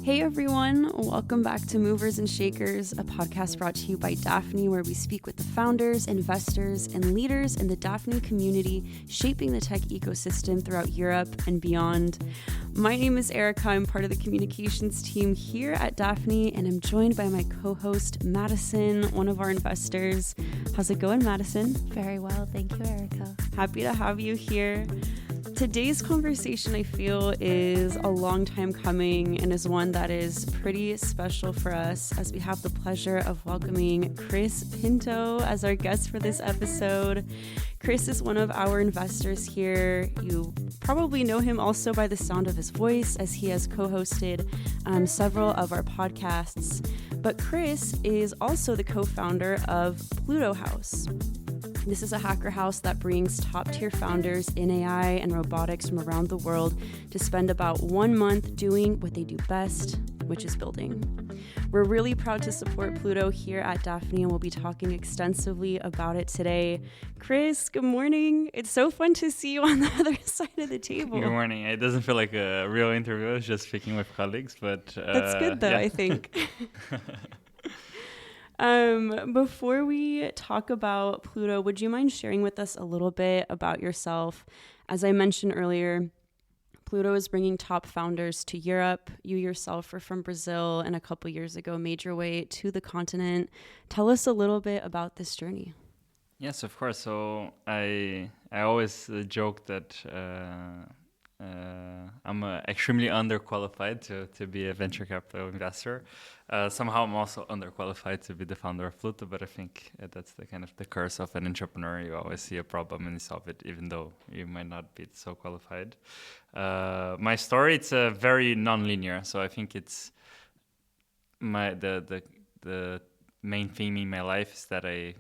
Hey everyone, welcome back to Movers and Shakers, a podcast brought to you by Daphne, where we speak with the founders, investors, and leaders in the Daphne community, shaping the tech ecosystem throughout Europe and beyond. My name is Erica. I'm part of the communications team here at Daphne, and I'm joined by my co-host, Madison, one of our investors. How's it going, Madison? Very well, thank you, Erica. Happy to have you here. Today's conversation, I feel, is a long time coming and is one that is pretty special for us, as we have the pleasure of welcoming Cris Pinto as our guest for this episode. Cris is one of our investors here. You probably know him also by the sound of his voice, as he has co-hosted several of our podcasts. But Cris is also the co-founder of Pluto House. This is a hacker house that brings top-tier founders in AI and robotics from around the world to spend about 1 month doing what they do best, which is building. We're really proud to support Pluto here at Daphne, and we'll be talking extensively about it today. Cris, good morning. It's so fun to see you on the other side of the table. Good morning. It doesn't feel like a real interview. It's just speaking with colleagues, but that's good though, yeah. I think. Before we talk about Pluto, would you mind sharing with us a little bit about yourself? As I mentioned earlier, Pluto is bringing top founders to Europe. You yourself are from Brazil, and a couple years ago made your way to the continent. Tell us a little bit about this journey. Yes, of course. So I always joke that I'm extremely underqualified to be a venture capital investor. Somehow I'm also underqualified to be the founder of Pluto, but I think that's the kind of the curse of an entrepreneur. You always see a problem and you solve it, even though you might not be so qualified. My story, it's very non-linear. So I think it's the main theme in my life is that I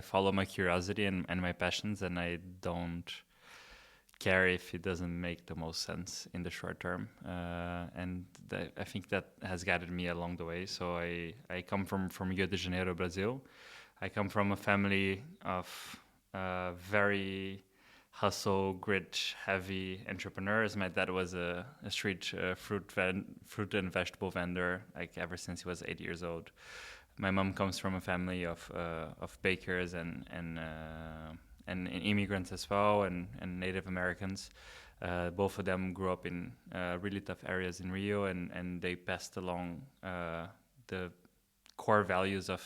follow my curiosity and my passions, and I don't care if it doesn't make the most sense in the short term. I think that has guided me along the way. So I come from Rio de Janeiro, Brazil. I come from a family of very hustle, grit, heavy entrepreneurs. My dad was a street fruit and vegetable vendor, like ever since he was 8 years old. My mom comes from a family of bakers and immigrants as well, and Native Americans. Both of them grew up in really tough areas in Rio, and they passed along the core values of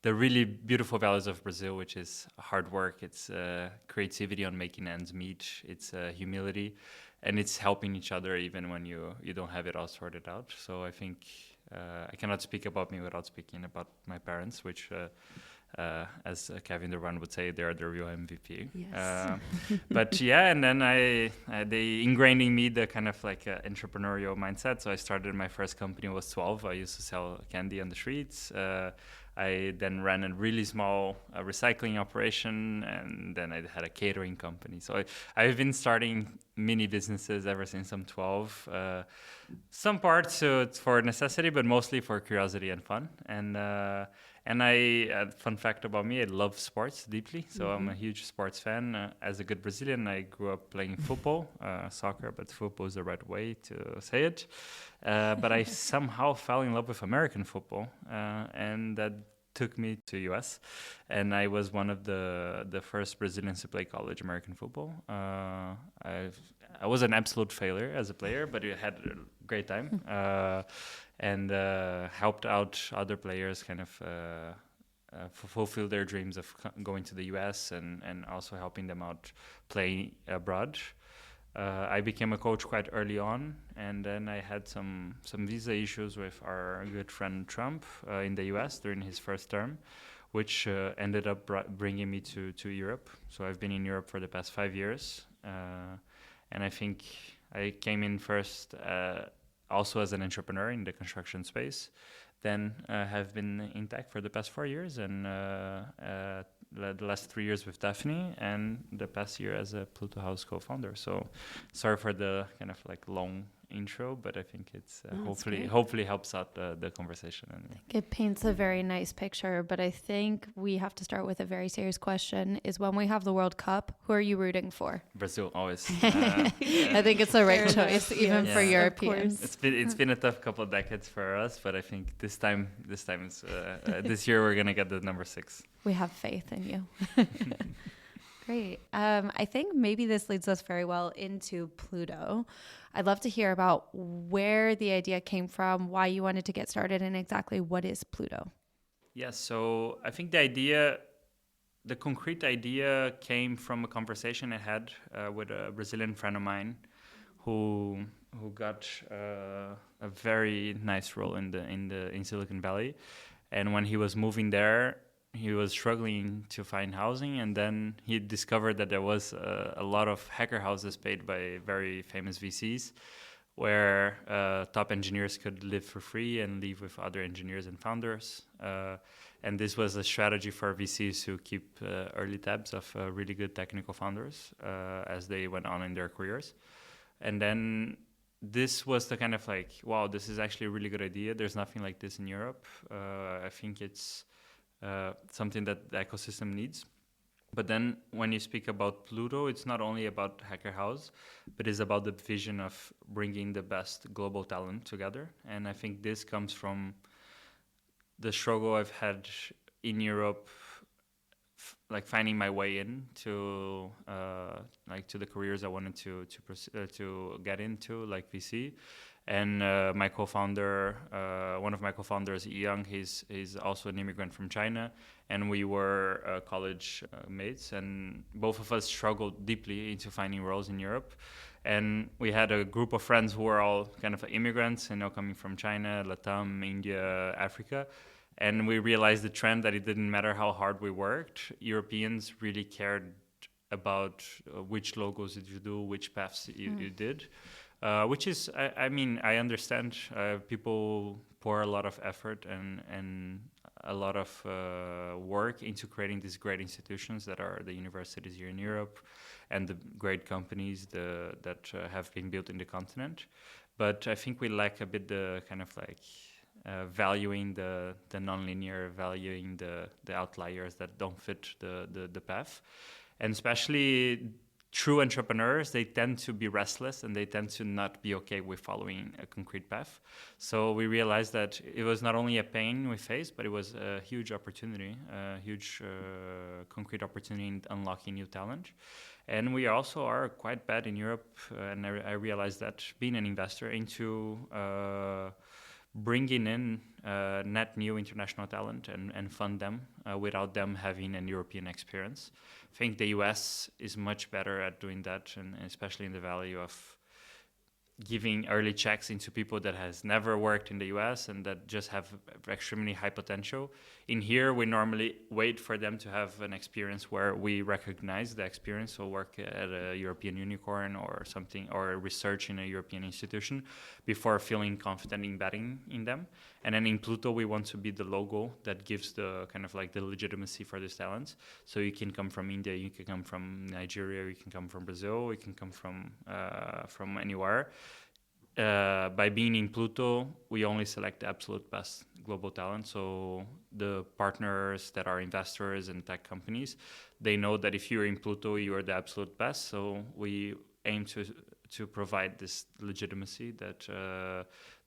the really beautiful values of Brazil, which is hard work, it's creativity on making ends meet, it's humility, and it's helping each other even when you don't have it all sorted out. So I think I cannot speak about me without speaking about my parents, which as Kevin Durant would say, they're the real MVP. Yes. But yeah, and then they ingrained in me the kind of like entrepreneurial mindset. So I started my first company when I was 12. I used to sell candy on the streets. I then ran a really small recycling operation, and then I had a catering company. So I've been starting mini businesses ever since I'm 12. Some parts for necessity, but mostly for curiosity and fun. And fun fact about me, I love sports deeply. So I'm a huge sports fan. As a good Brazilian, I grew up playing football, soccer, but football is the right way to say it. But I somehow fell in love with American football, and that took me to US. And I was one of the first Brazilians to play college American football. I was an absolute failure as a player, but I had a great time. And helped out other players kind of fulfill their dreams of going to the US and also helping them out playing abroad. I became a coach quite early on, and then I had some visa issues with our good friend Trump in the US during his first term, which ended up bringing me to Europe. So I've been in Europe for the past 5 years, and I think I came in first also as an entrepreneur in the construction space, then have been in tech for the past 4 years, and the last 3 years with Daphne, and the past year as a Pluto House co-founder. So sorry for the kind of like long intro, but I think it's Oh, that's hopefully great. hopefully helps out the conversation. I think it paints a very nice picture, but I think we have to start with a very serious question is when we have the World Cup, who are you rooting for? Brazil always. I think it's the right Fair enough. choice, even Yes, for of Europeans. It's been a tough couple of decades for us, but I think this time is this year we're gonna get the number 6. We have faith in you. Great. I think maybe this leads us very well into Pluto. I'd love to hear about where the idea came from, why you wanted to get started, and exactly what is Pluto. Yes, so I think the concrete idea came from a conversation I had with a Brazilian friend of mine who got a very nice role in Silicon Valley, and when he was moving there, he was struggling to find housing, and then he discovered that there was a lot of hacker houses paid by very famous VCs, where top engineers could live for free and live with other engineers and founders. And this was a strategy for VCs to keep early tabs of really good technical founders as they went on in their careers. And then this was the kind of like, wow, this is actually a really good idea. There's nothing like this in Europe. I think it's something that the ecosystem needs. But then when you speak about Pluto, it's not only about Hacker House, but it's about the vision of bringing the best global talent together. And I think this comes from the struggle I've had in Europe, like finding my way into to the careers I wanted to get into, like VC. And my co-founder, one of my co-founders, Young, he's also an immigrant from China, and we were college mates, and both of us struggled deeply into finding roles in Europe. And we had a group of friends who were all kind of immigrants, coming from China, Latam, India, Africa. And we realized the trend that it didn't matter how hard we worked, Europeans really cared about which logos did you do, which paths you did. Which is, I understand people pour a lot of effort and a lot of work into creating these great institutions that are the universities here in Europe and the great companies that have been built in the continent. But I think we lack a bit the kind of like valuing the nonlinear, valuing the outliers that don't fit the path. And especially true entrepreneurs, they tend to be restless and they tend to not be okay with following a concrete path. So we realized that it was not only a pain we faced, but it was a huge opportunity, a huge concrete opportunity in unlocking new talent. And we also are quite bad in Europe, and I realized that being an investor into bringing in net new international talent and fund them without them having an European experience. I think the US is much better at doing that, and especially in the value of giving early checks into people that has never worked in the US and that just have extremely high potential. In here, we normally wait for them to have an experience where we recognize the experience, so work at a European unicorn or something, or research in a European institution before feeling confident in betting in them. And then in Pluto, we want to be the logo that gives the kind of like the legitimacy for these talents. So you can come from India, you can come from Nigeria, you can come from Brazil, you can come from anywhere. By being in Pluto, we only select the absolute best global talent. So the partners that are investors and tech companies, they know that if you're in Pluto, you are the absolute best. So we aim to provide this legitimacy that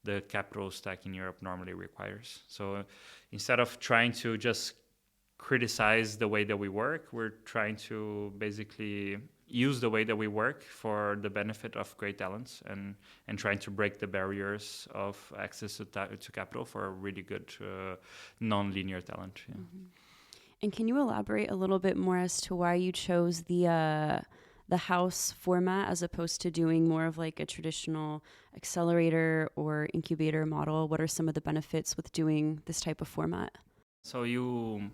the capital stack in Europe normally requires. So instead of trying to just criticize the way that we work, we're trying to basically use the way that we work for the benefit of great talents and trying to break the barriers of access to capital for a really good non-linear talent. Yeah. Mm-hmm. And can you elaborate a little bit more as to why you chose the house format as opposed to doing more of like a traditional accelerator or incubator model? What are some of the benefits with doing this type of format? So you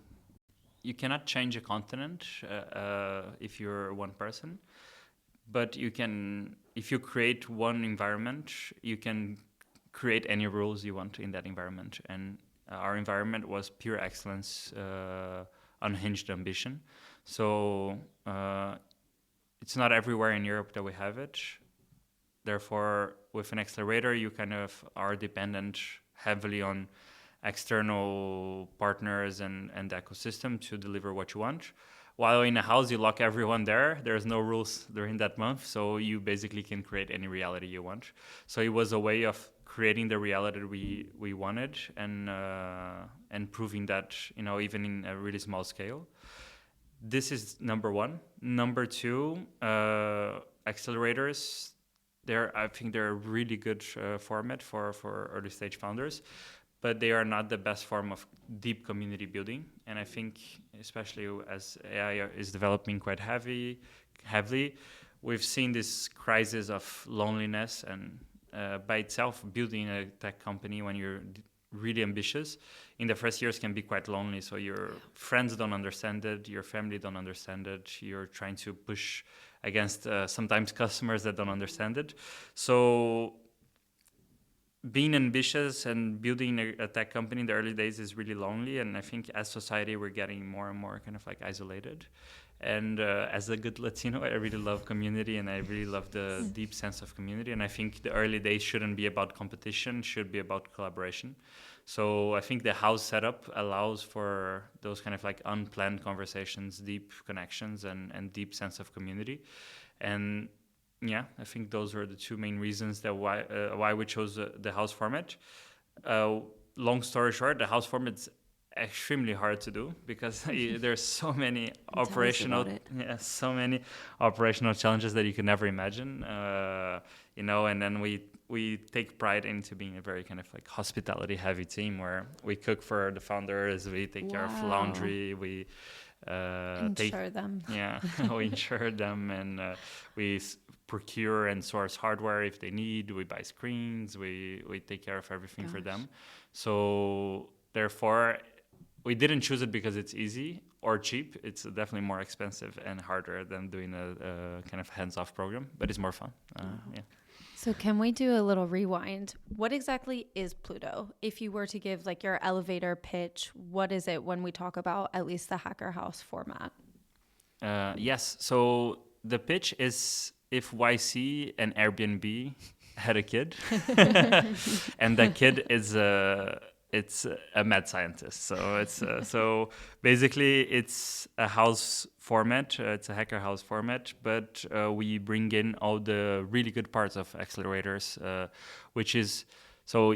cannot change a continent if you're one person, but you can, if you create one environment, you can create any rules you want in that environment. And our environment was pure excellence, unhinged ambition. So it's not everywhere in Europe that we have it. therefore, with an accelerator, you kind of are dependent heavily on external partners and the ecosystem to deliver what you want. While in a house, you lock everyone there. There's no rules during that month, so you basically can create any reality you want. So it was a way of creating the reality we wanted, and proving that, you know, even in a really small scale. This is number one. Number two, accelerators. I think they're a really good format for early stage founders, but they are not the best form of deep community building. And I think, especially as AI is developing quite heavily, we've seen this crisis of loneliness. And by itself, building a tech company when you're really ambitious in the first years can be quite lonely. So your friends don't understand it, your family don't understand it, you're trying to push against sometimes customers that don't understand it. So being ambitious and building a tech company in the early days is really lonely. And I think as society, we're getting more and more kind of like isolated. And as a good Latino, I really love community, and I really love the deep sense of community. And I think the early days shouldn't be about competition, should be about collaboration. So I think the house setup allows for those kind of like unplanned conversations, deep connections, and deep sense of community. And yeah, I think those are the two main reasons that why we chose the house format. Long story short, the house format is extremely hard to do because there's so many operational challenges that you can never imagine. You know, and then we take pride into being a very kind of like hospitality heavy team where we cook for the founders, we take care of laundry, we insure them. Yeah, we insure them, and we procure and source hardware if they need. We buy screens. We take care of everything for them. So therefore, we didn't choose it because it's easy or cheap. It's definitely more expensive and harder than doing a kind of hands-off program, but it's more fun. Yeah. So can we do a little rewind? What exactly is Pluto? If you were to give like your elevator pitch, what is it when we talk about at least the Hacker House format? Yes. So the pitch is if YC and Airbnb had a kid, and that kid is it's a mad scientist. So it's so basically it's a house format. It's a hacker house format, but we bring in all the really good parts of accelerators, which is so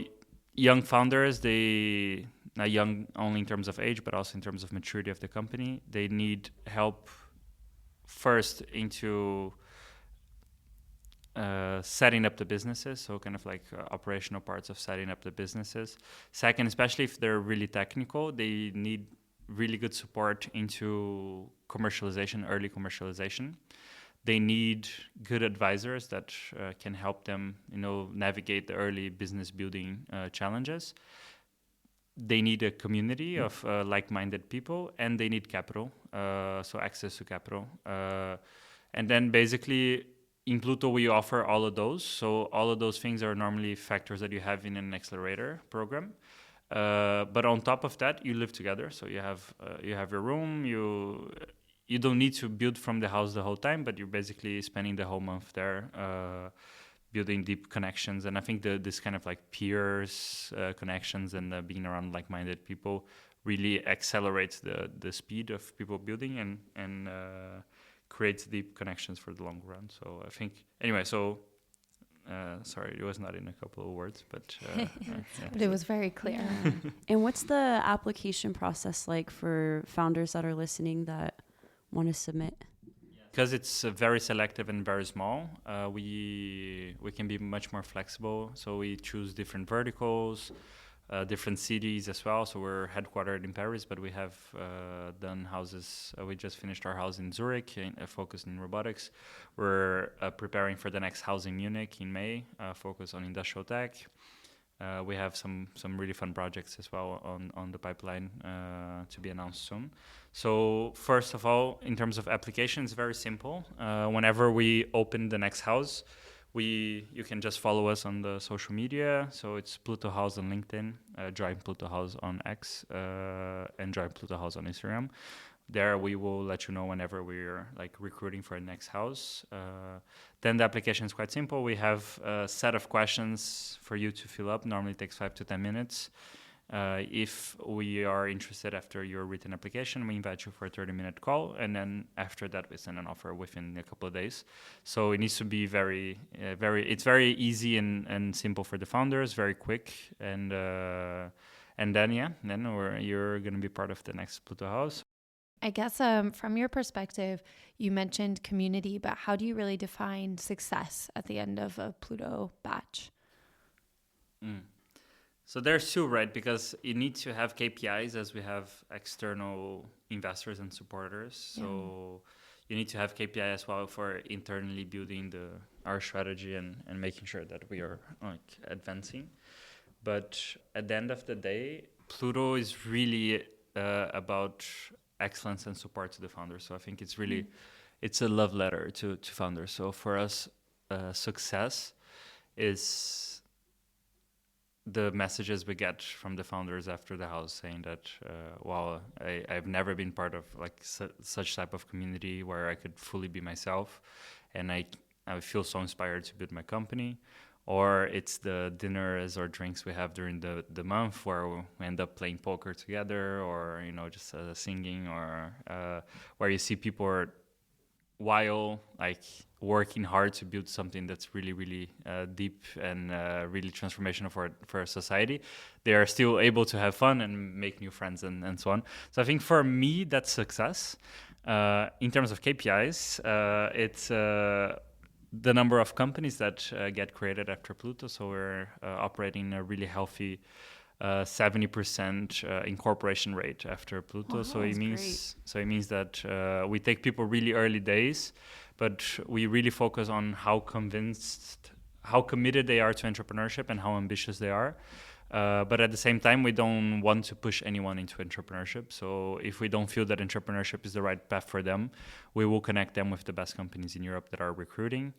young founders. They not young only in terms of age, but also in terms of maturity of the company. They need help first into setting up the businesses, so kind of like operational parts of setting up the businesses. Second, especially if they're really technical, they need really good support into commercialization, early commercialization. They need good advisors that can help them, navigate the early business building challenges. They need a community of like-minded people, and they need capital, so access to capital. And then basically, in Pluto, we offer all of those. So all of those things are normally factors that you have in an accelerator program. But on top of that, you live together. So you have your room. You don't need to build from the house the whole time, but you're basically spending the whole month there, building deep connections. And I think this kind of like peers connections and being around like-minded people really accelerates the speed of people building and creates deep connections for the long run. So I think, anyway, sorry, it was not in a couple of words, but but it was very clear. Yeah. And what's the application process like for founders that are listening that want to submit? Because it's very selective and very small, we can be much more flexible. So we choose different verticals, different cities as well. So we're headquartered in Paris, but we have done houses. We just finished our house in Zurich, focused in robotics. We're preparing for the next house in Munich in May, focused on industrial tech. We have some really fun projects as well on the pipeline to be announced soon. So first of all, in terms of application, it's very simple. Whenever we open the next house, you can just follow us on the social media. So it's Pluto House on LinkedIn, Join Pluto House on X, and Join Pluto House on Instagram. there we will let you know whenever we're like recruiting for a next house. Then the application is quite simple. We have a set of questions for you to fill up. Normally it takes 5 to 10 minutes. If we are interested after your written application, we invite you for a 30-minute call, and then after that we send an offer within a couple of days. So it needs to be it's very easy and simple for the founders, very quick, and then you're going to be part of the next Pluto house. I guess from your perspective, you mentioned community, but how do you really define success at the end of a Pluto batch? So there's two, right? Because you need to have KPIs as we have external investors and supporters. So you need to have KPI as well for internally building our strategy and making sure that we are like advancing. But at the end of the day, Pluto is really about excellence and support to the founders. So I think it's really, it's a love letter to founders. So for us, success is the messages we get from the founders after the house saying that, wow, I've never been part of like such type of community where I could fully be myself, and I feel so inspired to build my company. Or it's the dinners or drinks we have during the month where we end up playing poker together, or just singing, or where you see people are, while like working hard to build something that's really, really deep and really transformational for society, they are still able to have fun and make new friends and so on. So I think for me, that's success. In terms of KPIs, it's the number of companies that get created after Pluto. So we're operating a really healthy 70% incorporation rate after Pluto. Wow, so it means that we take people really early days, but we really focus on how committed they are to entrepreneurship and how ambitious they are. But at the same time, we don't want to push anyone into entrepreneurship. So if we don't feel that entrepreneurship is the right path for them, we will connect them with the best companies in Europe that are recruiting.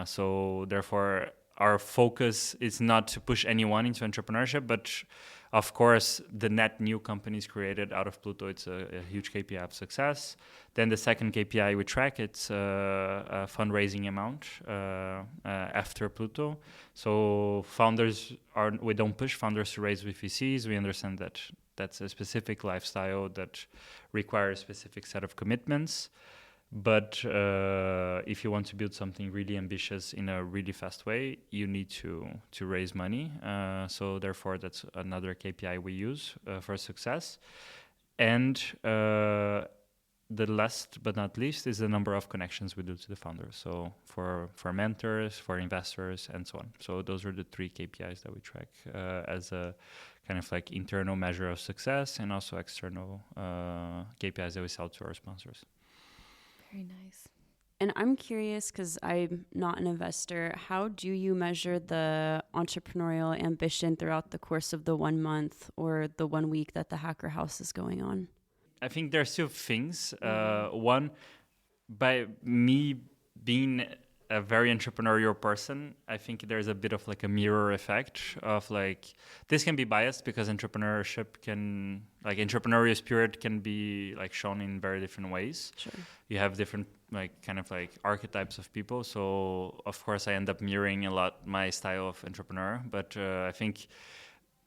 So therefore, our focus is not to push anyone into entrepreneurship, but of course, the net new companies created out of Pluto, it's a huge KPI of success. Then the second KPI we track, it's a fundraising amount after Pluto. So we don't push founders to raise with VCs. We understand that that's a specific lifestyle that requires a specific set of commitments. But if you want to build something really ambitious in a really fast way, you need to raise money. So therefore, that's another KPI we use for success. And the last but not least is the number of connections we do to the founders. So for mentors, for investors, and so on. So those are the three KPIs that we track as a kind of like internal measure of success, and also external KPIs that we sell to our sponsors. Very nice. And I'm curious, because I'm not an investor, how do you measure the entrepreneurial ambition throughout the course of the 1 month or the 1 week that the Hacker House is going on? I think there's two things. One, by me being a very entrepreneurial person, I think there's a bit of like a mirror effect of like, this can be biased because entrepreneurial spirit can be like shown in very different ways. Sure. You have different like kind of like archetypes of people. So of course I end up mirroring a lot my style of entrepreneur, but I think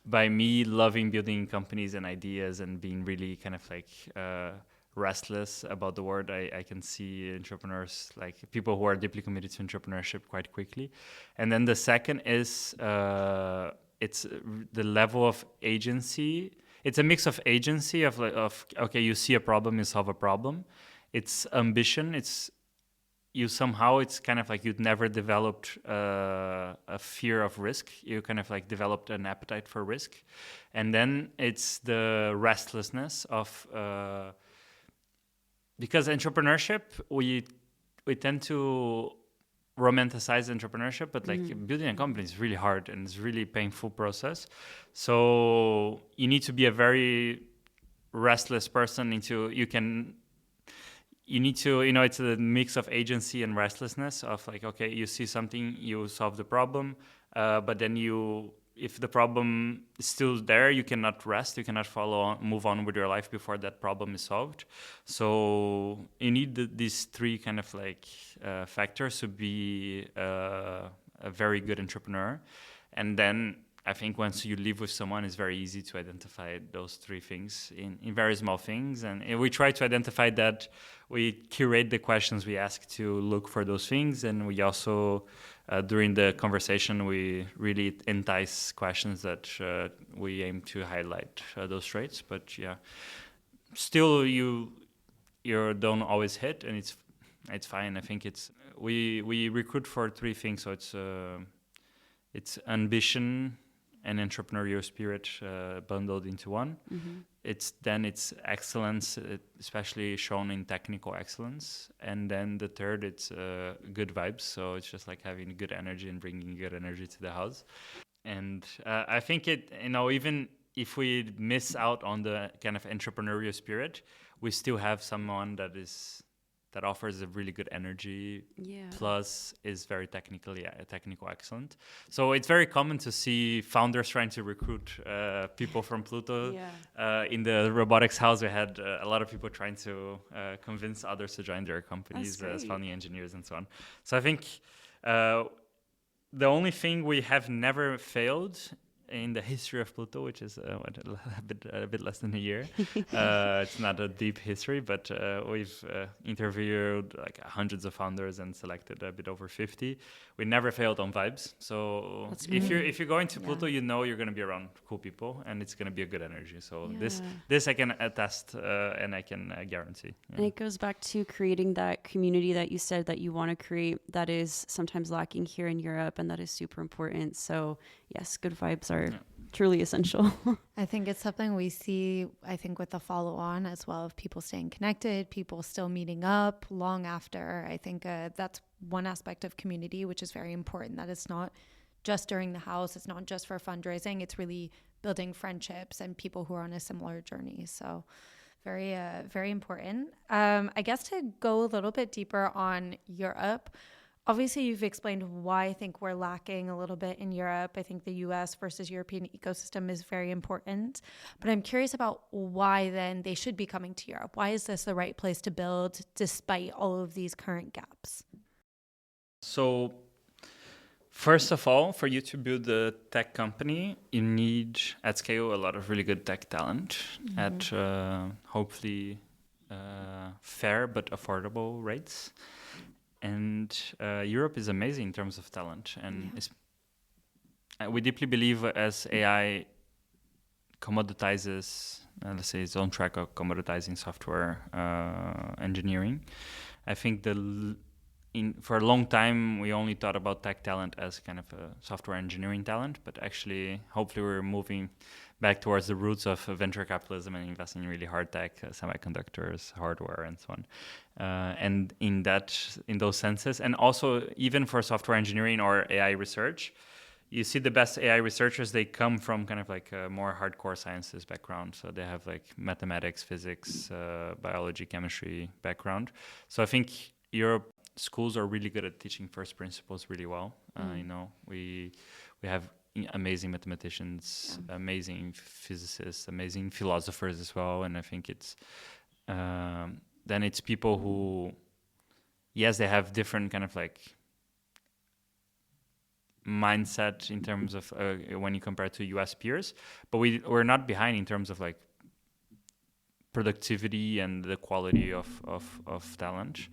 by me loving building companies and ideas and being really kind of like restless about the world, I can see entrepreneurs, like people who are deeply committed to entrepreneurship, quite quickly. And then the second is it's the level of agency. It's a mix of agency of okay, you see a problem, you solve a problem. It's ambition. It's kind of like you'd never developed a fear of risk. You kind of like developed an appetite for risk. And then it's the restlessness of because entrepreneurship, we tend to romanticize entrepreneurship, but like building a company is really hard and it's really painful process. So you need to be a very restless person it's a mix of agency and restlessness of like, okay, you see something, you solve the problem, but then if the problem is still there, you cannot rest, you cannot move on with your life before that problem is solved. So you need these three kind of like factors to be a very good entrepreneur. And then I think once you live with someone, it's very easy to identify those three things in very small things. And we try to identify that. We curate the questions we ask to look for those things. And we also, during the conversation, we really entice questions that we aim to highlight those traits. But yeah, still you don't always hit, and it's fine. I think we recruit for three things. So it's ambition and entrepreneurial spirit bundled into one. Mm-hmm. It's excellence, especially shown in technical excellence. And then the third, it's good vibes. So it's just like having good energy and bringing good energy to the house. And I think even if we miss out on the kind of entrepreneurial spirit, we still have someone that offers a really good energy, plus is very technical excellent. So it's very common to see founders trying to recruit people from Pluto. In the robotics house, we had a lot of people trying to convince others to join their companies as founding engineers and so on. So I think the only thing we have never failed in the history of Pluto, which is a bit less than a year. It's not a deep history, but we've interviewed like hundreds of founders and selected a bit over 50. We never failed on vibes. So if you're going to Pluto, you know you're going to be around cool people, and it's going to be a good energy. So this I can attest and I can guarantee. Yeah. And it goes back to creating that community that you said that you want to create, that is sometimes lacking here in Europe, and that is super important. So yes, good vibes are truly essential. I think it's something we see, I think, with the follow-on as well, of people staying connected, people still meeting up long after. I think that's one aspect of community, which is very important, that it's not just during the house, it's not just for fundraising, it's really building friendships and people who are on a similar journey. So very, very important. I guess to go a little bit deeper on Europe, obviously, you've explained why I think we're lacking a little bit in Europe. I think the US versus European ecosystem is very important. But I'm curious about why then they should be coming to Europe. Why is this the right place to build despite all of these current gaps? So first of all, for you to build a tech company, you need at scale a lot of really good tech talent at hopefully fair but affordable rates. And Europe is amazing in terms of talent. And we deeply believe as AI commoditizes, let's say it's on track of commoditizing software engineering. I think for a long time, we only thought about tech talent as kind of a software engineering talent, but actually, hopefully we're moving back towards the roots of venture capitalism and investing in really hard tech, semiconductors, hardware, and so on. And in those senses, and also even for software engineering or AI research, you see the best AI researchers, they come from kind of like a more hardcore sciences background. So they have like mathematics, physics, biology, chemistry background. So I think Europe schools are really good at teaching first principles really well. We have amazing mathematicians, amazing physicists, amazing philosophers as well. And I think it's then it's people who, yes, they have different kind of like mindset in terms of when you compare to US peers, but we're not behind in terms of like productivity and the quality of talent.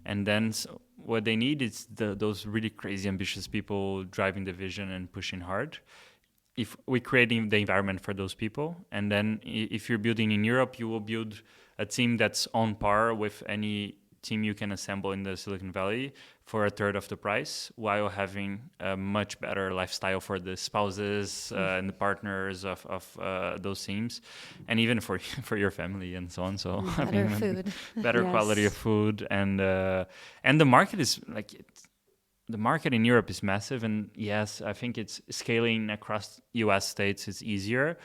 And then what they need is those really crazy ambitious people driving the vision and pushing hard. If we're creating the environment for those people, and then if you're building in Europe, you will build a team that's on par with any team you can assemble in the Silicon Valley for a third of the price, while having a much better lifestyle for the spouses and the partners of those teams, and even for your family and so on. So better food, better quality of food, and the market is like the market in Europe is massive, and yes, I think it's scaling across US states is easier.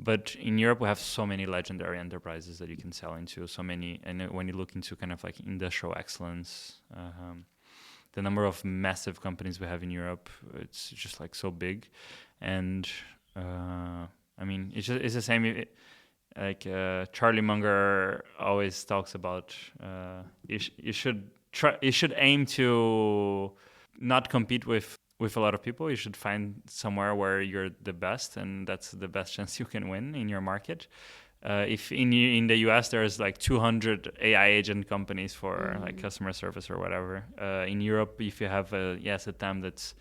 But in Europe, we have so many legendary enterprises that you can sell into, so many. And when you look into kind of like industrial excellence, the number of massive companies we have in Europe, it's just like so big. And I mean, it's the same. Charlie Munger always talks about, you should aim to not compete with a lot of people. You should find somewhere where you're the best, and that's the best chance you can win in your market. If in the US there's like 200 AI agent companies for like customer service or whatever, in Europe, if you have a TAM that's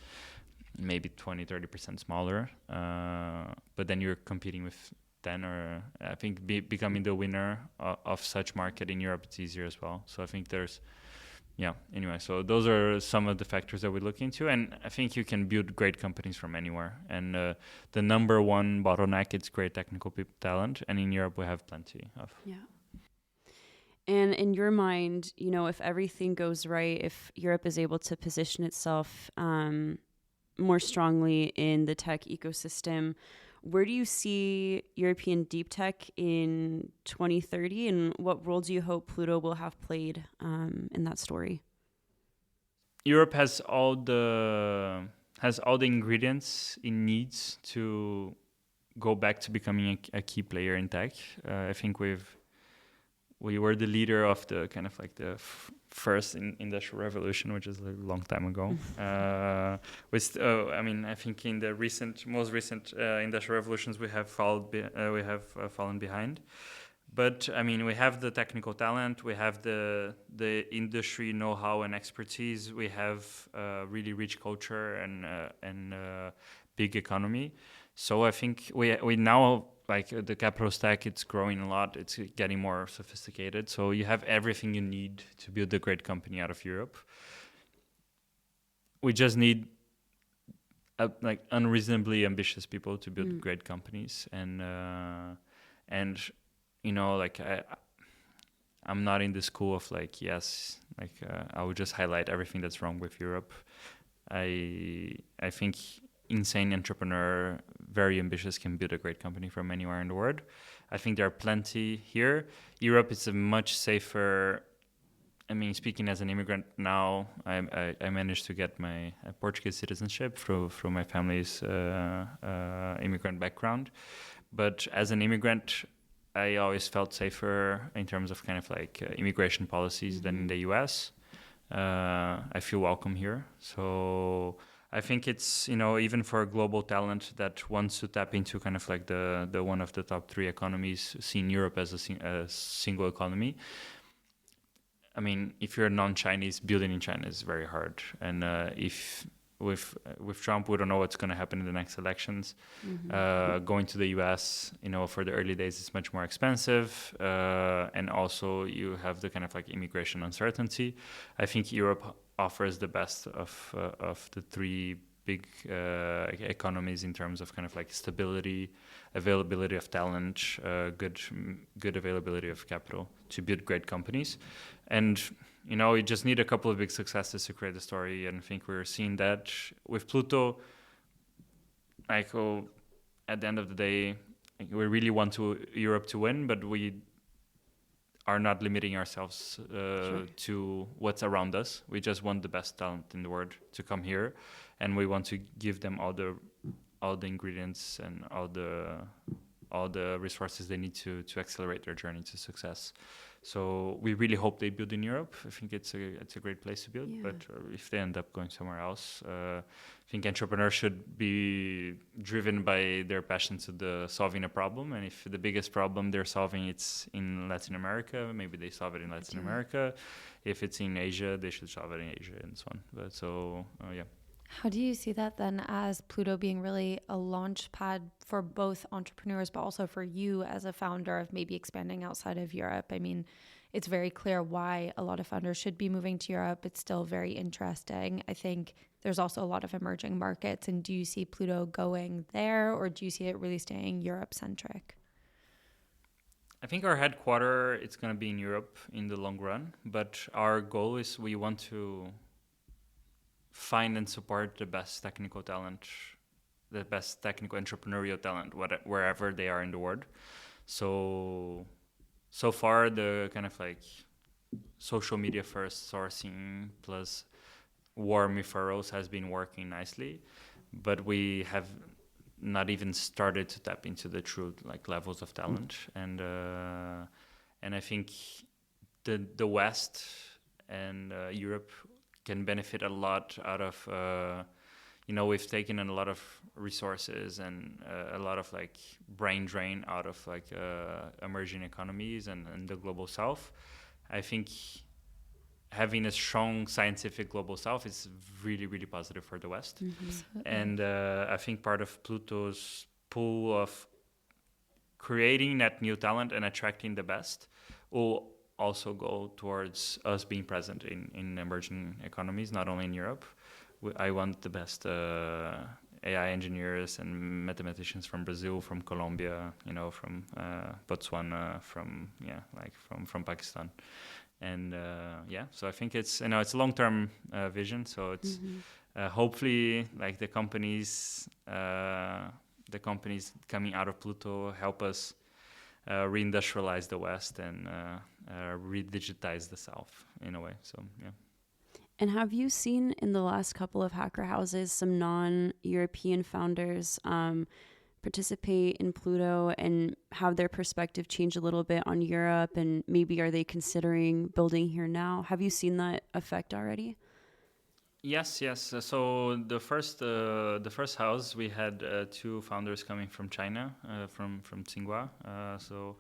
maybe 20-30% smaller, but then you're competing with 10, or I think becoming the winner of such market in Europe, it's easier as well. So I think there's anyway, so those are some of the factors that we look into, and I think you can build great companies from anywhere. And the number one bottleneck is great technical talent, and in Europe we have plenty of. Yeah. And in your mind, if everything goes right, if Europe is able to position itself more strongly in the tech ecosystem, where do you see European deep tech in 2030, and what role do you hope Pluto will have played in that story? Europe has all the ingredients it needs to go back to becoming a key player in tech. I think we were the leader of the kind of like the first industrial revolution, which is a long time ago. I think in the most recent industrial revolutions, we have fallen behind. But I mean, we have the technical talent, we have the industry know-how and expertise, we have a really rich culture and big economy. So I think we now, like, the capital stack, it's growing a lot. It's getting more sophisticated. So you have everything you need to build a great company out of Europe. We just need unreasonably ambitious people to build great companies. And I'm not in the school of I would just highlight everything that's wrong with Europe. I think insane entrepreneur, very ambitious, can build a great company from anywhere in the world. I think there are plenty here. Europe is a much safer. I mean, speaking as an immigrant now, I managed to get my Portuguese citizenship through my family's immigrant background. But as an immigrant, I always felt safer in terms of kind of like immigration policies than in the US. I feel welcome here. So I think it's, even for global talent that wants to tap into kind of like the one of the top 3 economies, seeing Europe as a single economy. I mean, if you're non-Chinese, building in China is very hard. And if with Trump, we don't know what's going to happen in the next elections. Going to the US, for the early days, it's much more expensive. And also you have the kind of like immigration uncertainty. I think Europe offers the best of the 3 big economies in terms of kind of like stability, availability of talent, good availability of capital to build great companies. And you just need a couple of big successes to create a story, and I think we're seeing that with Pluto. At the end of the day, we really want Europe to win, but we are not limiting ourselves to what's around us. We just want the best talent in the world to come here, and we want to give them all the ingredients and all the resources they need to accelerate their journey to success. So we really hope they build in Europe. I think it's a great place to build. Yeah. But if they end up going somewhere else, I think entrepreneurs should be driven by their passion to solving a problem. And if the biggest problem they're solving it's in Latin America, maybe they solve it in Latin America. If it's in Asia, they should solve it in Asia and so on. But yeah. How do you see that then as Pluto being really a launch pad for both entrepreneurs, but also for you as a founder of maybe expanding outside of Europe? I mean, it's very clear why a lot of founders should be moving to Europe. It's still very interesting. I think there's also a lot of emerging markets. And do you see Pluto going there, or do you see it really staying Europe-centric? I think our headquarters, it's going to be in Europe in the long run. But our goal is we want to find and support the best technical talent, the best technical entrepreneurial talent, wherever they are in the world. So far, the kind of like social media first sourcing plus warm referrals has been working nicely, but we have not even started to tap into the true like levels of talent. And I think the West and Europe can benefit a lot out of we've taken in a lot of resources and a lot of like brain drain out of like emerging economies and the global South. I think having a strong scientific global South is really, really positive for the West. Mm-hmm. And I think part of Pluto's pool of creating that new talent and attracting the best will also go towards us being present in emerging economies, not only in Europe. I want the best AI engineers and mathematicians from Brazil, from Colombia, from Botswana, from Pakistan. And so I think it's a long-term vision. So it's hopefully like the companies coming out of Pluto help us reindustrialize the West and redigitize the South in a way. So yeah. And have you seen in the last couple of hacker houses some non-European founders participate in Pluto and have their perspective change a little bit on Europe? And maybe are they considering building here now? Have you seen that effect already? Yes. So the first house we had 2 founders coming from China, from Tsinghua. So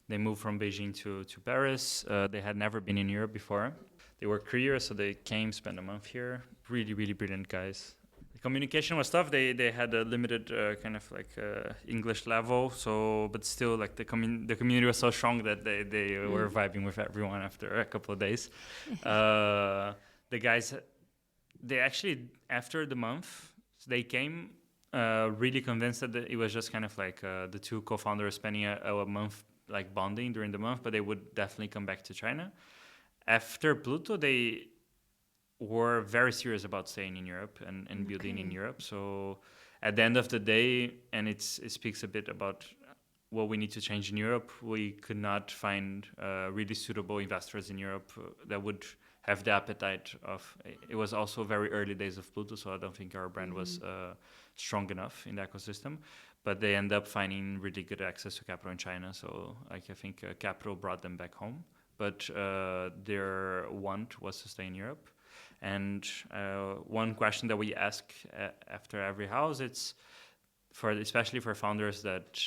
they moved from Beijing to Paris. They had never been in Europe before. They were curious, so they came, spent a month here. Really, really brilliant guys. The communication was tough. They had a limited kind of like English level, but still like the community was so strong that they were vibing with everyone after a couple of days. The guys, they actually after the month they came really convinced that it was just kind of like the 2 co-founders spending a month like bonding during the month, but they would definitely come back to China. After Pluto, they were very serious about staying in Europe and building in Europe. So at the end of the day, and it speaks a bit about what we need to change in Europe, we could not find really suitable investors in Europe that would have the appetite of. It was also very early days of Pluto, so I don't think our brand was strong enough in the ecosystem. But they end up finding really good access to capital in China. So I think capital brought them back home. But their want was to stay in Europe. And one question that we ask after every house, it's especially for founders that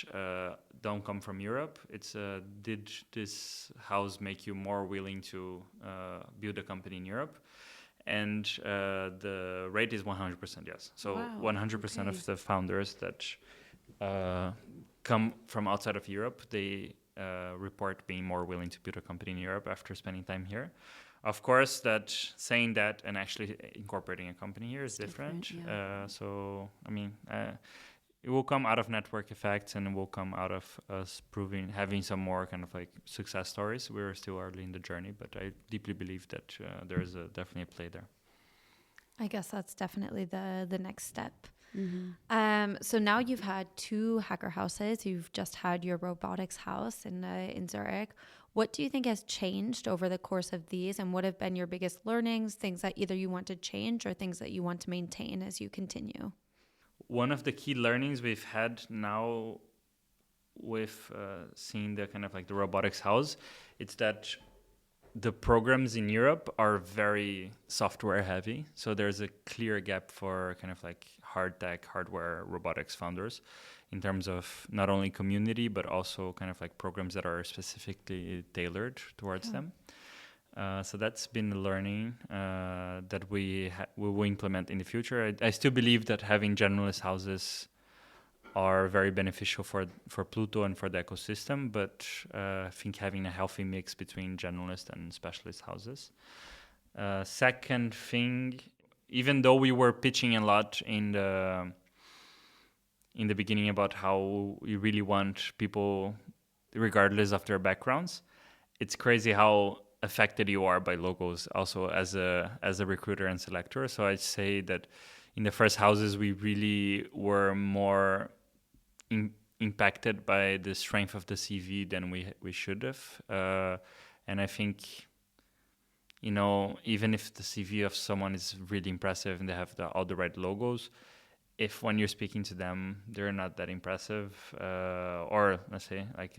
don't come from Europe, it's did this house make you more willing to build a company in Europe? And the rate is 100% yes. So 100% of the founders that come from outside of Europe, they report being more willing to build a company in Europe after spending time here. Of course, saying that and actually incorporating a company here is different. So, I mean, it will come out of network effects and it will come out of us having some more kind of like success stories. We're still early in the journey, but I deeply believe that there is definitely a play there. I guess that's definitely the next step. Mm-hmm. So now you've had 2 hacker houses. You've just had your robotics house in Zurich. What do you think has changed over the course of these, and what have been your biggest learnings, things that either you want to change or things that you want to maintain as you continue? One of the key learnings we've had now with seeing the kind of like the robotics house, it's that the programs in Europe are very software heavy. So there's a clear gap for kind of like hard tech, hardware robotics founders in terms of not only community, but also kind of like programs that are specifically tailored towards them. So that's been a learning that we will implement in the future. I still believe that having generalist houses are very beneficial for Pluto and for the ecosystem, but I think having a healthy mix between generalist and specialist houses. Second thing, even though we were pitching a lot in the beginning about how we really want people, regardless of their backgrounds, it's crazy how affected you are by logos also as a recruiter and selector. So I'd say that in the first houses, we really were more impacted by the strength of the CV than we should have. And I think, even if the CV of someone is really impressive and they have all the right logos, if when you're speaking to them, they're not that impressive, or let's say like,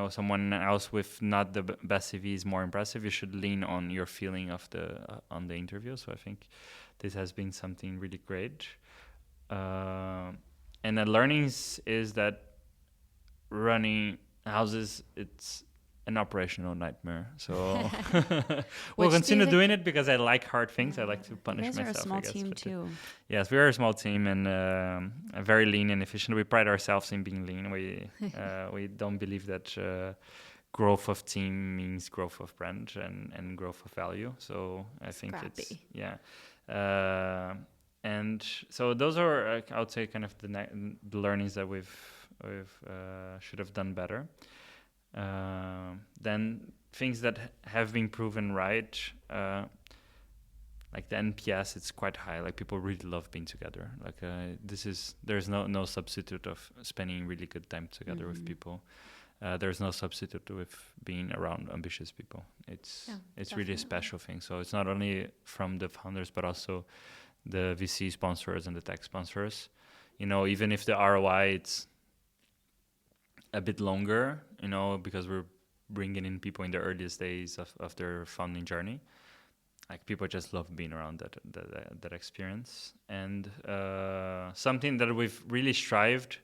someone else with not the best CV is more impressive, you should lean on your feeling of on the interview. So I think this has been something really great. And the learnings is that running houses, it's an operational nightmare. So we'll continue doing it because I like hard things. I like to punish myself. You guys are a small team too. Yes, we are a small team and very lean and efficient. We pride ourselves in being lean. We don't believe that growth of team means growth of brand and growth of value. So I think it's and so those are, I would say, kind of the learnings that we've should have done better. Then things that have been proven right, like the NPS, it's quite high. Like people really love being together. Like there's no substitute of spending really good time together with people. There's no substitute with being around ambitious people. It's really a special thing. So it's not only from the founders, but also the VC sponsors and the tech sponsors. Even if the ROI it's a bit longer, because we're bringing in people in the earliest days of their founding journey. Like people just love being around that experience. And something that we've really strived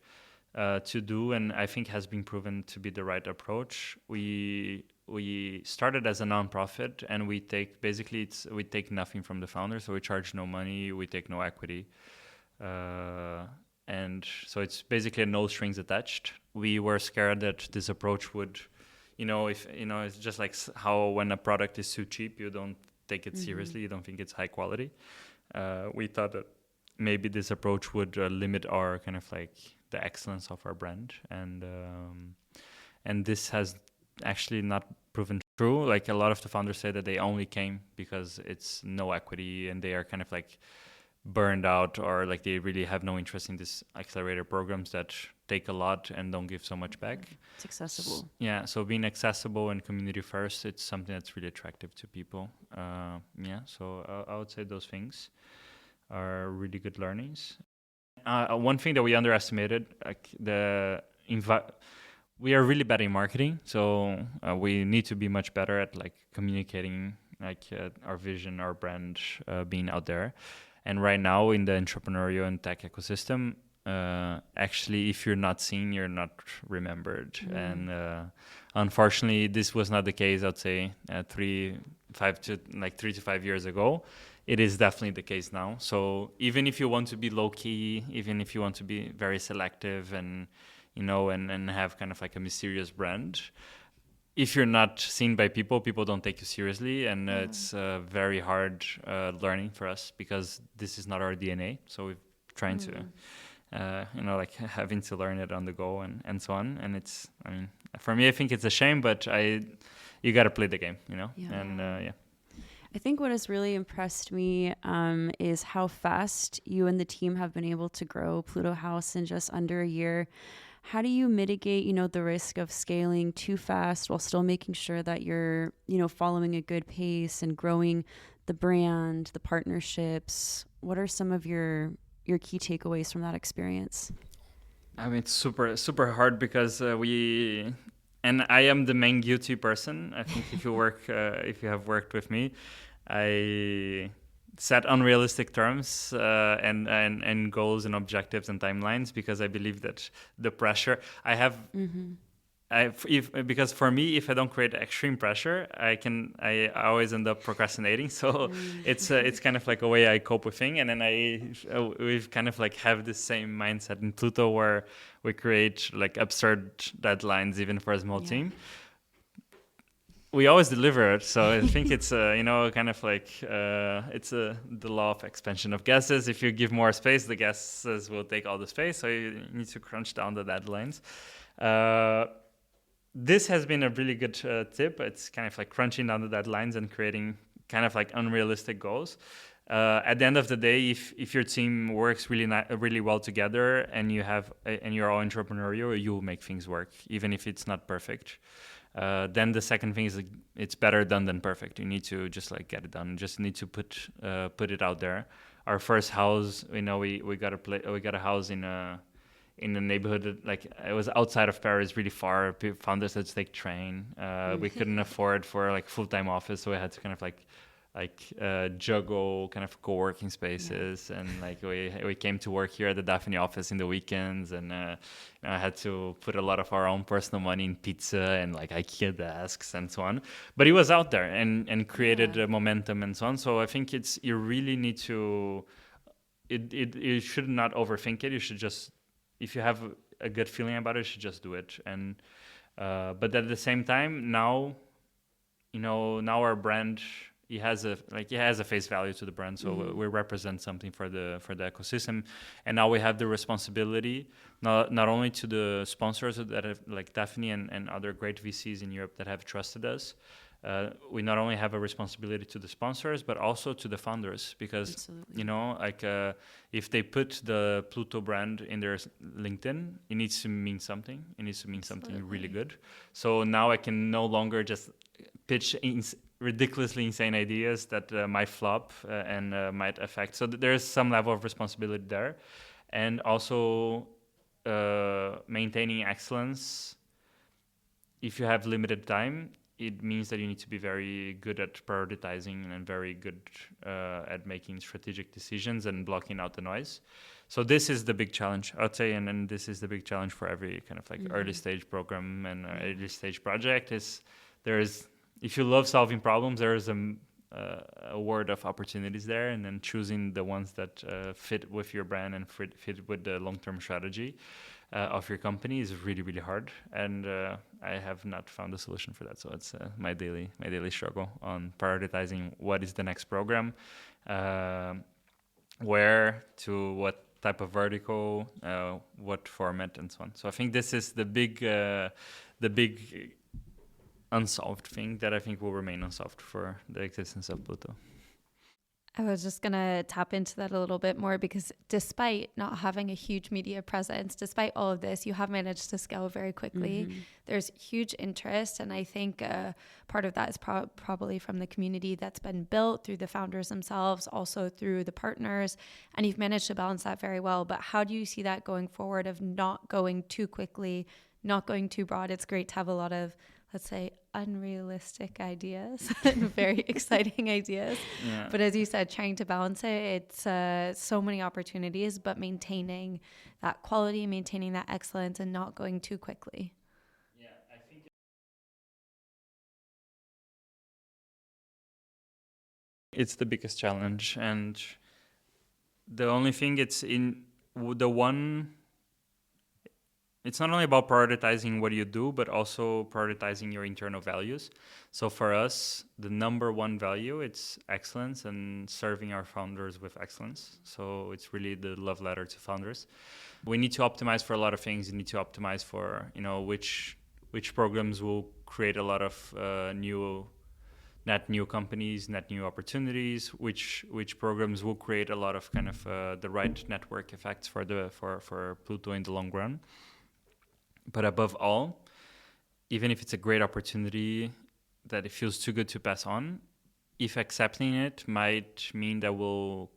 to do, and I think has been proven to be the right approach. We started as a nonprofit, and we take nothing from the founder, so we charge no money, we take no equity. And so it's basically no strings attached. We were scared that this approach would, it's just like how when a product is too cheap, you don't take it seriously, you don't think it's high quality. We thought that maybe this approach would limit our kind of like the excellence of our brand. And this has actually not proven true. Like a lot of the founders say that they only came because it's no equity and they are kind of like burned out, or like they really have no interest in this accelerator programs that take a lot and don't give so much back. It's accessible. So being accessible and community first, it's something that's really attractive to people. So I would say those things are really good learnings. One thing that we underestimated, like we are really bad in marketing, so we need to be much better at like communicating like our vision, our brand, being out there. And right now in the entrepreneurial and tech ecosystem, actually, if you're not seen, you're not remembered. And unfortunately, this was not the case, I'd say, 3 to 5 years ago. It is definitely the case now. So even if you want to be low key, even if you want to be very selective and, and have kind of like a mysterious brand, if you're not seen by people don't take you seriously, and it's very hard learning for us because this is not our DNA. So we're trying to, like having to learn it on the go and so on. And for me, I think it's a shame, but you got to play the game, I think what has really impressed me is how fast you and the team have been able to grow Pluto House in just under a year. How do you mitigate, the risk of scaling too fast while still making sure that you're, following a good pace and growing the brand, the partnerships? What are some of your key takeaways from that experience? It's super, super hard because and I am the main guilty person. I think if you have worked with me, I set unrealistic terms and goals and objectives and timelines because I believe that the pressure I have, because for me, if I don't create extreme pressure, I always end up procrastinating. So it's kind of like a way I cope with things. And then we've kind of like have the same mindset in Pluto where we create like absurd deadlines even for a small team. We always deliver it, so I think it's kind of like it's the law of expansion of guesses. If you give more space, the guesses will take all the space. So you need to crunch down the deadlines. This has been a really good tip. It's kind of like crunching down the deadlines and creating kind of like unrealistic goals. at the end of the day, if your team works really well together and you're all entrepreneurial, you will make things work, even if it's not perfect. Then the second thing is like, it's better done than perfect. You need to just like get it done. You just need to put it out there. Our first house, we got a house in a neighborhood, like it was outside of Paris, really far. Founders had to take train. We couldn't afford for like full-time office, so we had to kind of like juggle kind of co-working spaces, and like we came to work here at the Daphne office in the weekends, and I had to put a lot of our own personal money in pizza and like IKEA desks and so on. But it was out there and created momentum and so on. So I think you really need to. You should not overthink it. You should just, if you have a good feeling about it, you should just do it. And but at the same time, now our brand, it has a face value to the brand, so we represent something for the ecosystem, and now we have the responsibility not only to the sponsors that have, like Daphne and other great VCs in Europe that have trusted us. We not only have a responsibility to the sponsors, but also to the founders, because if they put the Pluto brand in their LinkedIn, it needs to mean something. It needs to mean something really good. So now I can no longer just pitch ridiculously insane ideas that might flop and might affect. So there's some level of responsibility there, and also maintaining excellence. If you have limited time, it means that you need to be very good at prioritizing and very good at making strategic decisions and blocking out the noise. So this is the big challenge, I'd say, and this is the big challenge for every kind of like early stage program and early stage project. If you love solving problems, there is a world of opportunities there, and then choosing the ones that fit with your brand and fit with the long-term strategy of your company is really, really hard. And I have not found a solution for that. So it's my daily struggle on prioritizing what is the next program, where to what type of vertical, what format, and so on. So I think this is the big unsolved thing that I think will remain unsolved for the existence of Pluto. I was just going to tap into that a little bit more, because despite not having a huge media presence, despite all of this, you have managed to scale very quickly. There's huge interest, and I think part of that is probably from the community that's been built through the founders themselves, also through the partners, and you've managed to balance that very well. But how do you see that going forward, of not going too quickly, not going too broad? It's great to have a lot of, let's say, unrealistic ideas and very exciting ideas. Yeah. But as you said, trying to balance it, it's so many opportunities, but maintaining that quality, maintaining that excellence, and not going too quickly. Yeah, I think it's the biggest challenge. And the only thing it's not only about prioritizing what you do, but also prioritizing your internal values. So for us, the number one value, it's excellence and serving our founders with excellence. So it's really the love letter to founders. We need to optimize for a lot of things. You need to optimize for, which programs will create a lot of net new companies, net new opportunities, which programs will create a lot of kind of the right network effects for Pluto in the long run. But above all, even if it's a great opportunity that it feels too good to pass on, if accepting it might mean that we'll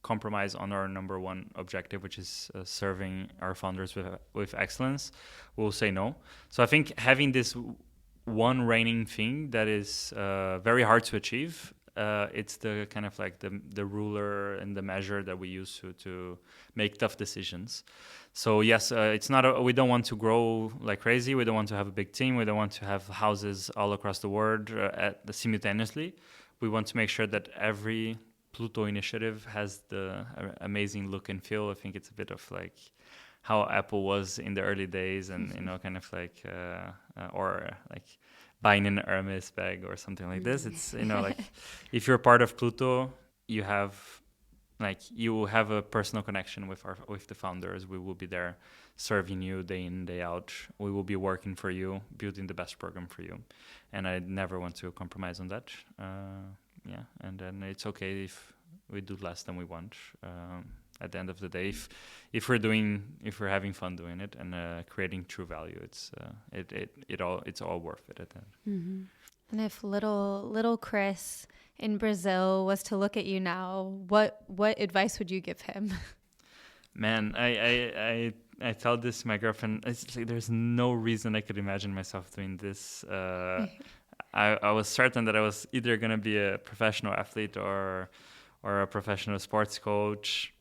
compromise on our number one objective, which is serving our founders with excellence, we'll say no. So I think having this one reigning thing that is very hard to achieve, it's the kind of like the ruler and the measure that we use to make tough decisions. So yes, it's not. We don't want to grow like crazy. We don't want to have a big team. We don't want to have houses all across the world simultaneously. We want to make sure that every Pluto initiative has the amazing look and feel. I think it's a bit of like how Apple was in the early days, and kind of like or like buying an Hermes bag or something like this. It's like if you're part of Pluto, you will have a personal connection with the founders. We will be there serving you day in, day out. We will be working for you, building the best program for you. And I never want to compromise on that. And then it's okay do less than we want. At the end of the day, if we're having fun doing it and creating true value, it's all worth it at the end. Mm-hmm. And if little Cris in Brazil was to look at you now, what advice would you give him? Man, I tell this to my girlfriend. It's like there's no reason I could imagine myself doing this. I was certain that I was either gonna be a professional athlete or a professional sports coach.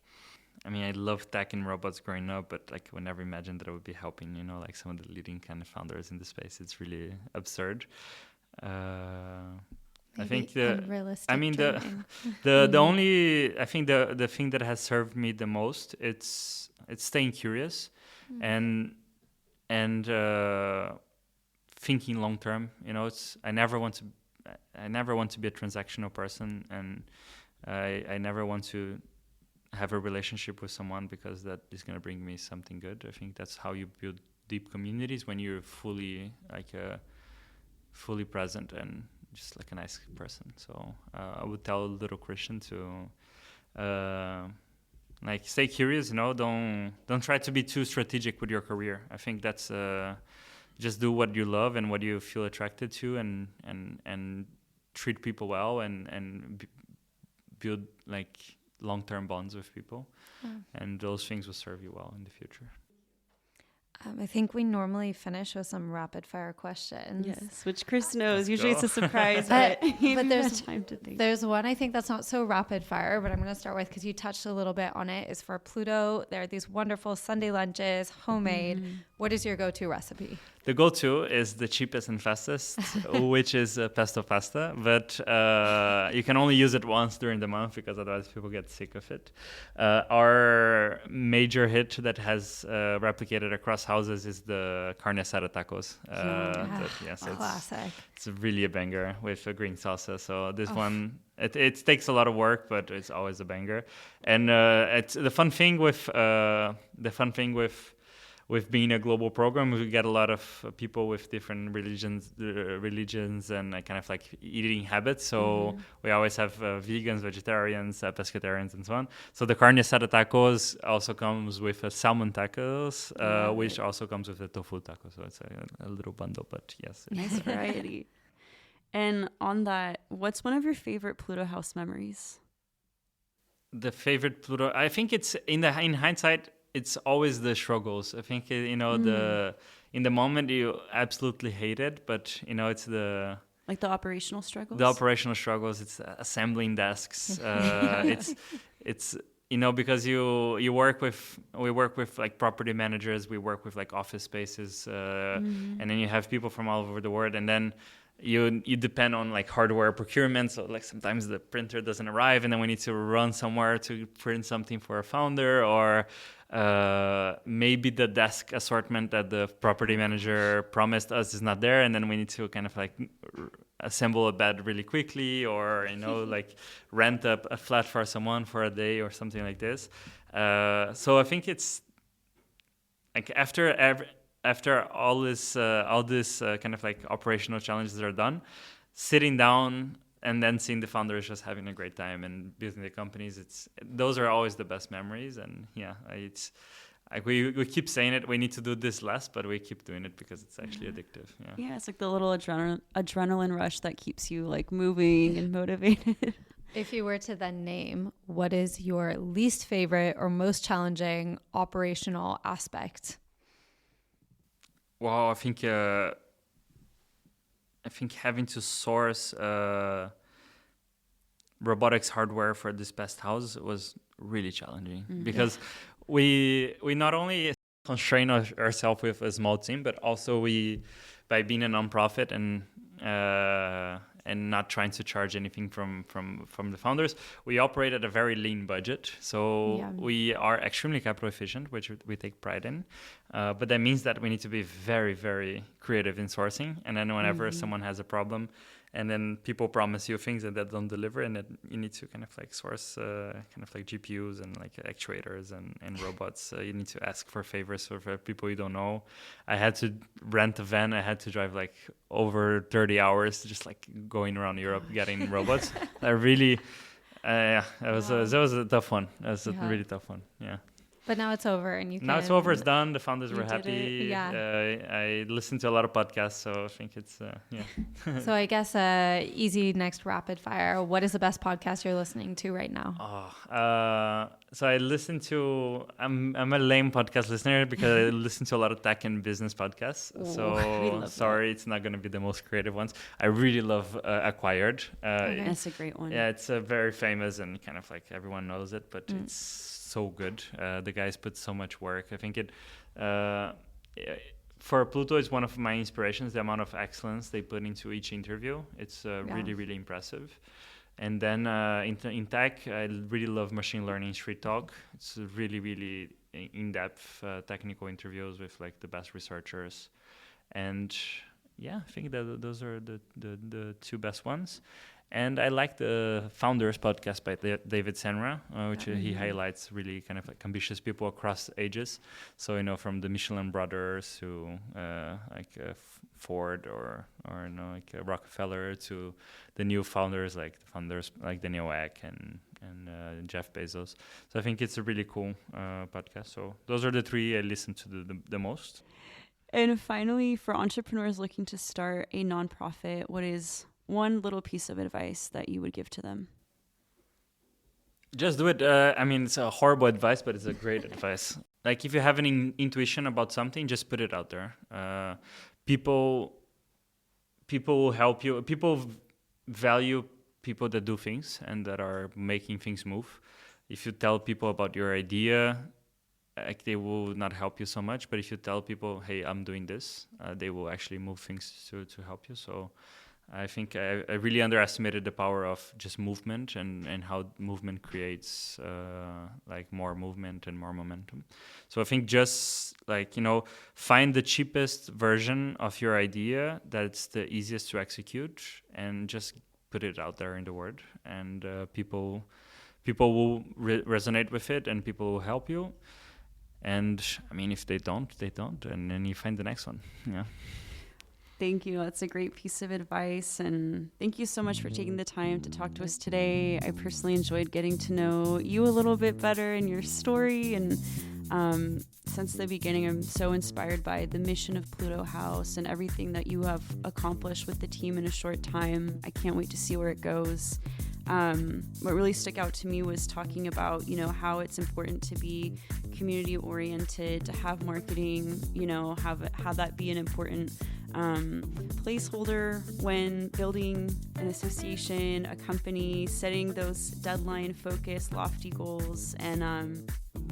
I mean, I loved tech and robots growing up, but like I would never imagine that I would be helping, like some of the leading kind of founders in the space. It's really absurd. I think the only, I think the thing that has served me the most, it's staying curious and thinking long term. I never want to be a transactional person, and I never want to have a relationship with someone because that is going to bring me something good. I think that's how you build deep communities, when you're fully present and just like a nice person. So I would tell little Cristian to stay curious. Don't try to be too strategic with your career. I think that's just do what you love and what you feel attracted to, and treat people well and build like long-term bonds with people, and those things will serve you well in the future. I think we normally finish with some rapid-fire questions. Yes, which Cris knows. Usually it's a surprise, but there's time to think. There's one I think that's not so rapid-fire, but I'm going to start with, because you touched a little bit on it, is for Pluto. There are these wonderful Sunday lunches, homemade. Mm-hmm. What is your go-to recipe? The go-to is the cheapest and fastest, which is pesto pasta. But you can only use it once during the month because otherwise people get sick of it. Our major hit that has replicated across houses is the carne asada tacos. Classic. It's really a banger with a green salsa. So this one, it takes a lot of work, but it's always a banger. And it's the fun thing with being a global program, we get a lot of people with different religions and kind of like eating habits. So we always have vegans, vegetarians, pescatarians, and so on. So the carne asada tacos also comes with a salmon tacos, which also comes with a tofu taco. So it's a little bundle, but yes. Nice variety. And on that, what's one of your favorite Pluto House memories? The favorite Pluto, I think it's in hindsight, it's always the struggles. I think, in the moment you absolutely hate it, but, it's the operational struggles? The operational struggles, it's assembling desks. It's because we work with like property managers, we work with like office spaces, and then you have people from all over the world, and then you depend on like hardware procurement. So like sometimes the printer doesn't arrive, and then we need to run somewhere to print something for a founder, or maybe the desk assortment that the property manager promised us is not there, and then we need to kind of like assemble a bed really quickly, or like rent a flat for someone for a day or something like this. So I think it's like after all this kind of like operational challenges are done, sitting down and then seeing the founders just having a great time and building the companies, those are always the best memories. And it's like we keep saying it, we need to do this less, but we keep doing it because it's actually addictive. Yeah, it's like the little adrenaline rush that keeps you like moving and motivated. If you were to then name, what is your least favorite or most challenging operational aspect? Well, I think having to source robotics hardware for this past house was really challenging, because we not only constrain ourselves with a small team, but also by being a nonprofit and not trying to charge anything from the founders, we operate at a very lean budget. So we are extremely capital efficient, which we take pride in. But that means that we need to be very, very creative in sourcing. And then whenever someone has a problem, and then people promise you things and that don't deliver, and that you need to kind of like source kind of like GPUs and like actuators and robots. You need to ask for favors for people you don't know. I had to rent a van. I had to drive like over 30 hours just like going around Europe getting robots. Yeah, that was a tough one. That was a really tough one. Yeah. But now it's over, and you can... Now it's over. It's done. The founders were happy. Yeah. I listened to a lot of podcasts, so I think it's So I guess easy next rapid fire. What is the best podcast you're listening to right now? So I listen to. I'm a lame podcast listener because I listen to a lot of tech and business podcasts. So sorry, it's not going to be the most creative ones. I really love Acquired. That's a great one. Yeah, it's very famous and kind of like everyone knows it, but it's so good. The guys put so much work. I think for Pluto, it's one of my inspirations, the amount of excellence they put into each interview. It's really, really impressive. And then in tech, I really love Machine Learning Street Talk. It's really, really in-depth technical interviews with like the best researchers. And yeah, I think that those are the two best ones. And I like the Founders podcast by David Senra, which he highlights really kind of like ambitious people across ages. So, from the Michelin brothers to Ford or like Rockefeller to the new founders like Daniel Ek and Jeff Bezos. So I think it's a really cool podcast. So those are the three I listen to the most. And finally, for entrepreneurs looking to start a nonprofit, what is one little piece of advice that you would give to them? Just do it. It's a horrible advice, but it's a great advice. Like if you have an intuition about something, just put it out there. People will help you. People value people that do things and that are making things move. If you tell people about your idea, like they will not help you so much. But if you tell people, hey, I'm doing this, they will actually move things to help you. So I think I really underestimated the power of just movement and how movement creates like more movement and more momentum. So I think just find the cheapest version of your idea that's the easiest to execute and just put it out there in the world, and people will resonate with it and people will help you. And if they don't, and then you find the next one. Yeah. Thank you. That's a great piece of advice. And thank you so much for taking the time to talk to us today. I personally enjoyed getting to know you a little bit better and your story. And since the beginning, I'm so inspired by the mission of Pluto House and everything that you have accomplished with the team in a short time. I can't wait to see where it goes. What really stuck out to me was talking about, how it's important to be community oriented, to have marketing, have that be an important placeholder when building an association, a company, setting those deadline focused, lofty goals, and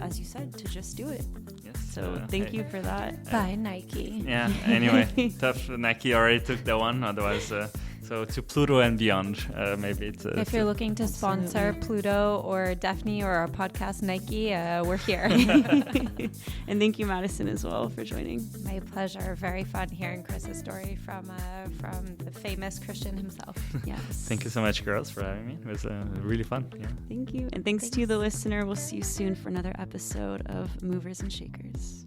as you said, to just do it. Yes. So thank you for that. Bye, Nike. Yeah. Anyway, tough. Nike already took that one. Otherwise, so to Pluto and beyond, maybe it's. If you're looking to sponsor Pluto or Daphne or our podcast Nike, we're here. And thank you, Madison, as well, for joining. My pleasure. Very fun hearing Chris's story from the famous Cristian himself. Yes. Thank you so much, girls, for having me. It was really fun. Yeah. Thank you. And thanks to you, the listener. We'll see you soon for another episode of Movers and Shakers.